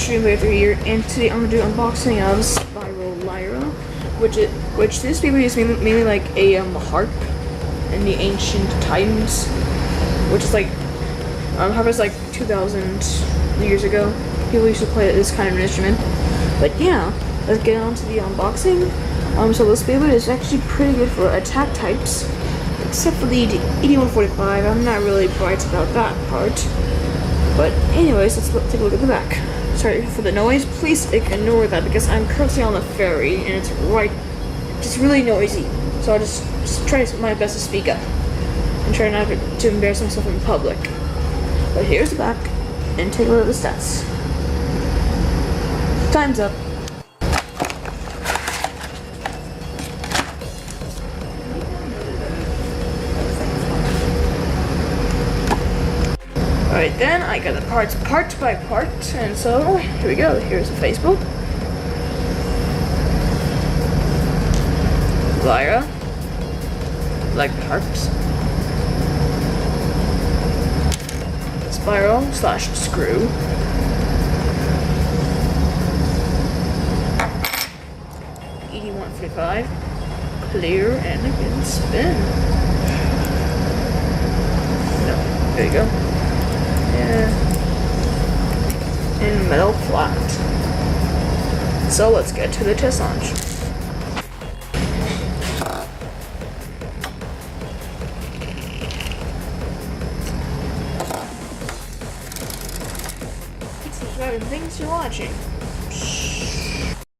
stream later here, and today I'm gonna do an unboxing of Spiral Lyre, which this Beyblade is mainly like a harp in the ancient times, which is like harp is like 2,000 years ago. People used to play this kind of an instrument. But yeah, let's get on to the unboxing. So this Beyblade is actually pretty good for attack types, except for the ED145. I'm not really bright about that part. But anyways, let's take a look at the back. Sorry for the noise. Please ignore that because I'm currently on the ferry and it's just really noisy. So I'll just try my best to speak up and try not to embarrass myself in public. But here's the back, and take a look at the stats. Time's up. Alright then, I got the parts part by part, and so here we go. Here's the Facebook. Lyre. Like the harps. Spiral / screw. ED145. Clear and again spin. No, there you go. And metal flat. So let's get to the test launch. Subscribe and thanks for watching.